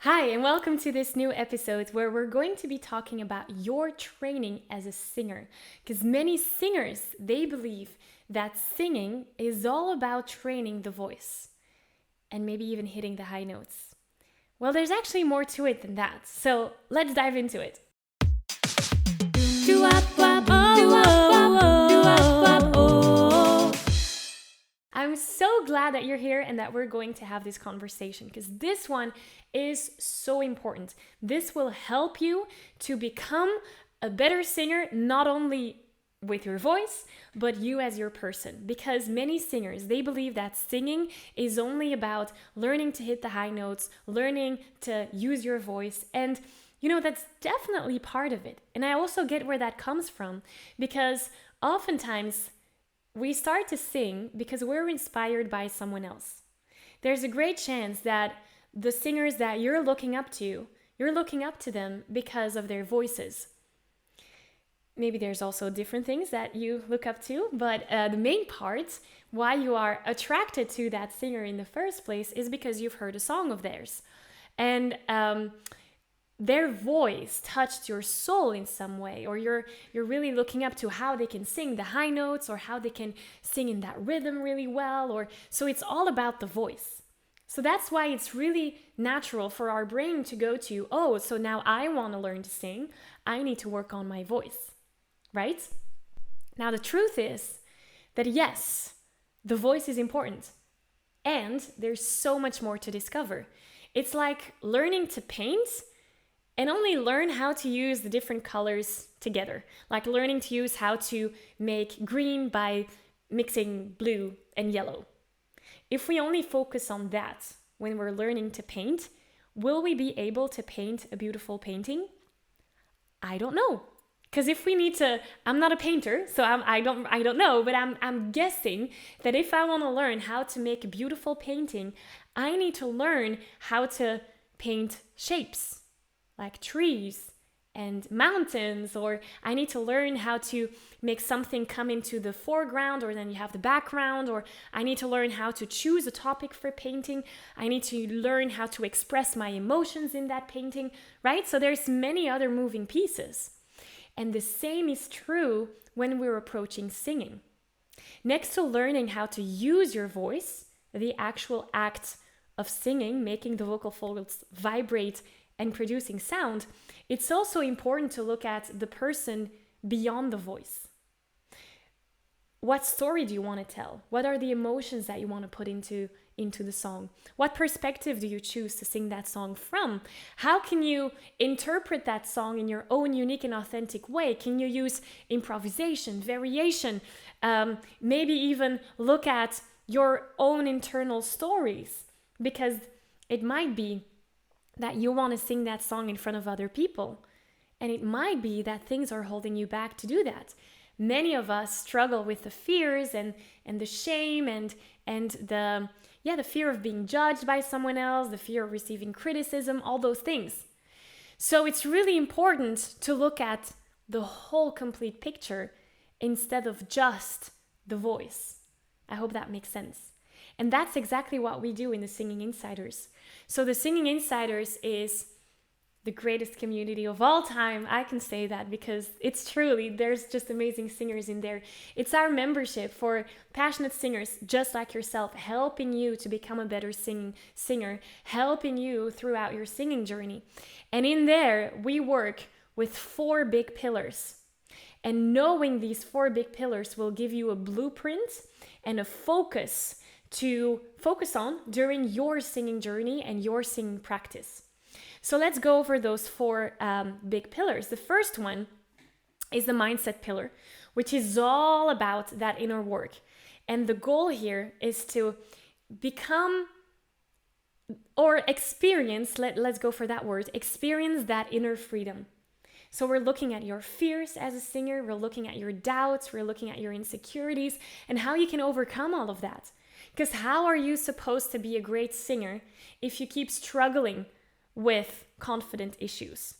Hi, and welcome to this new episode where we're going to be talking about your training as a singer. Because many singers, they believe that singing is all about training the voice and maybe even hitting the high notes. Well, there's actually more to it than that. So let's dive into it. I'm so glad that you're here and that we're going to have this conversation because this one is so important. This will help you to become a better singer, not only with your voice, but you as your person. Because many singers, they believe that singing is only about learning to hit the high notes, learning to use your voice. And that's definitely part of it. And I also get where that comes from because oftentimes we start to sing because we're inspired by someone else. There's a great chance that the singers that you're looking up to them because of their voices. Maybe there's also different things that you look up to, but the main part why you are attracted to that singer in the first place is because you've heard a song of theirs. And their voice touched your soul in some way, or you're really looking up to how they can sing the high notes or how they can sing in that rhythm really well, or so it's all about the voice. So that's why it's really natural for our brain to go to, oh, so now I want to learn to sing, I need to work on my voice, right? Now the truth is that yes, the voice is important, and there's so much more to discover. It's like learning to paint and only learn how to use the different colors together. Like learning to use how to make green by mixing blue and yellow. If we only focus on that when we're learning to paint, will we be able to paint a beautiful painting? I don't know. Because if we need to, I'm not a painter, so I don't know, but I'm guessing that if I want to learn how to make a beautiful painting, I need to learn how to paint shapes, like trees and mountains, or I need to learn how to make something come into the foreground, or then you have the background, or I need to learn how to choose a topic for painting. I need to learn how to express my emotions in that painting, right? So there's many other moving pieces. And the same is true when we're approaching singing. Next to learning how to use your voice, the actual act of singing, making the vocal folds vibrate and producing sound, it's also important to look at the person beyond the voice. What story do you want to tell? What are the emotions that you want to put into the song? What perspective do you choose to sing that song from? How can you interpret that song in your own unique and authentic way? Can you use improvisation, variation, maybe even look at your own internal stories? Because it might be that you want to sing that song in front of other people. And it might be that things are holding you back to do that. Many of us struggle with the fears and the shame and the fear of being judged by someone else, the fear of receiving criticism, all those things. So it's really important to look at the whole complete picture instead of just the voice. I hope that makes sense. And that's exactly what we do in the Singing Insiders. So the Singing Insiders is the greatest community of all time. I can say that because it's truly, there's just amazing singers in there. It's our membership for passionate singers just like yourself, helping you to become a better singer, helping you throughout your singing journey. And in there, we work with 4 big pillars. And knowing these 4 big pillars will give you a blueprint and a focus to focus on during your singing journey and your singing practice. So let's go over those 4 big pillars. The first one is the mindset pillar, which is all about that inner work. And the goal here is to become or experience, let's go for that word, experience that inner freedom. So we're looking at your fears as a singer, we're looking at your doubts, we're looking at your insecurities and how you can overcome all of that. Because how are you supposed to be a great singer if you keep struggling with confident issues?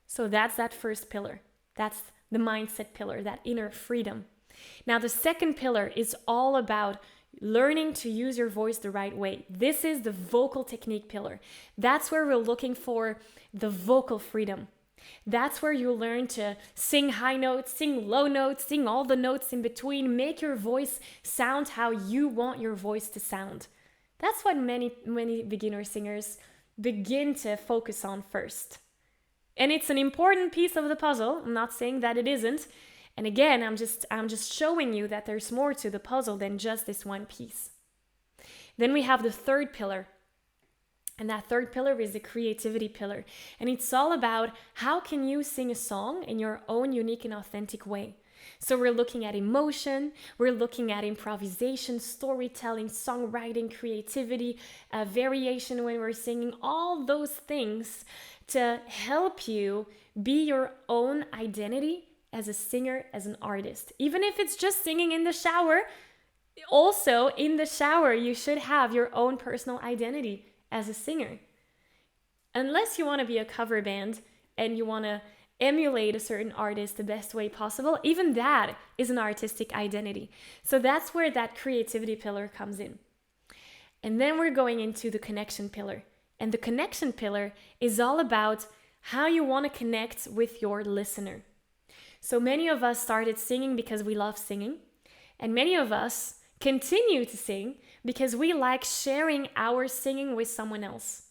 So that's that first pillar. That's the mindset pillar, that inner freedom. Now, the second pillar is all about learning to use your voice the right way. This is the vocal technique pillar. That's where we're looking for the vocal freedom. That's where you learn to sing high notes, sing low notes, sing all the notes in between, make your voice sound how you want your voice to sound. That's what many beginner singers begin to focus on first. And it's an important piece of the puzzle. I'm not saying that it isn't. And again, I'm just showing you that there's more to the puzzle than just this one piece. Then we have the third pillar. And that third pillar is the creativity pillar. And it's all about how can you sing a song in your own unique and authentic way. So we're looking at emotion, we're looking at improvisation, storytelling, songwriting, creativity, variation when we're singing, all those things to help you be your own identity as a singer, as an artist. Even if it's just singing in the shower, also in the shower, you should have your own personal identity as a singer. Unless you want to be a cover band and you want to emulate a certain artist the best way possible, even that is an artistic identity. So that's where that creativity pillar comes in. And then we're going into the connection pillar. And the connection pillar is all about how you want to connect with your listener. So many of us started singing because we love singing, and many of us continue to sing because we like sharing our singing with someone else.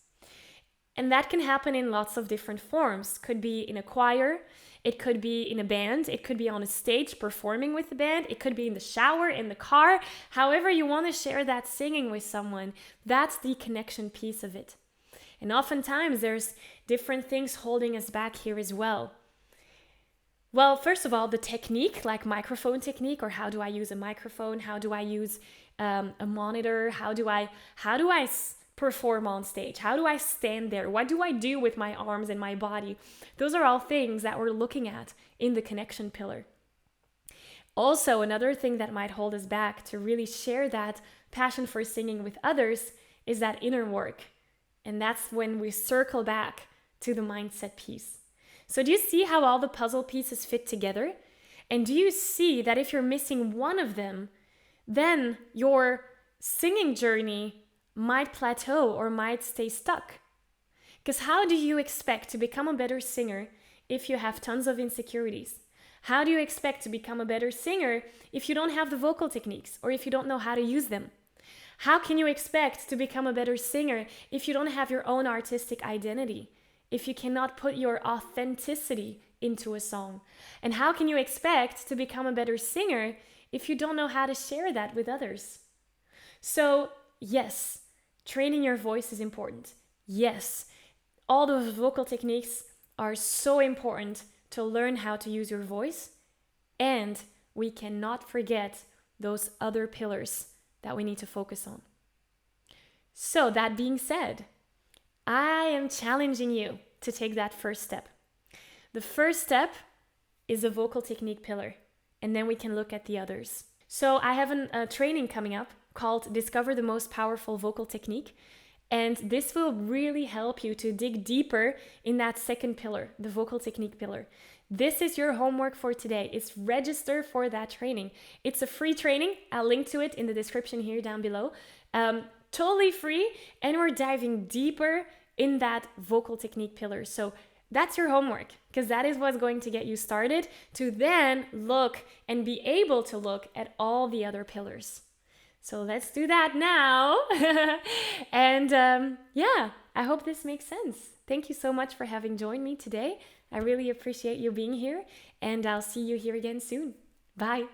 And that can happen in lots of different forms. Could be in a choir, it could be in a band, it could be on a stage performing with the band, it could be in the shower, in the car, however you want to share that singing with someone. That's the connection piece of it. And oftentimes there's different things holding us back here as well. Well, first of all, the technique, like microphone technique, or how do I use a microphone? How do I use a monitor? How do I perform on stage? How do I stand there? What do I do with my arms and my body? Those are all things that we're looking at in the connection pillar. Also, another thing that might hold us back to really share that passion for singing with others is that inner work. And that's when we circle back to the mindset piece. So do you see how all the puzzle pieces fit together? And do you see that if you're missing one of them, then your singing journey might plateau or might stay stuck? Because how do you expect to become a better singer if you have tons of insecurities? How do you expect to become a better singer if you don't have the vocal techniques or if you don't know how to use them? How can you expect to become a better singer if you don't have your own artistic identity? If you cannot put your authenticity into a song? And how can you expect to become a better singer if you don't know how to share that with others? So yes, training your voice is important. Yes, all those vocal techniques are so important to learn how to use your voice. And we cannot forget those other pillars that we need to focus on. So that being said, I am challenging you to take that first step. The first step is a vocal technique pillar, and then we can look at the others. So I have a training coming up called Discover the Most Powerful Vocal Technique, and this will really help you to dig deeper in that second pillar, the vocal technique pillar. This is your homework for today. It's register for that training. It's a free training. I'll link to it in the description here down below. Totally free, and we're diving deeper in that vocal technique pillar. So that's your homework, because that is what's going to get you started to then look and be able to look at all the other pillars. So let's do that now. And I hope this makes sense. Thank you so much for having joined me today. I really appreciate you being here, and I'll see you here again soon. Bye.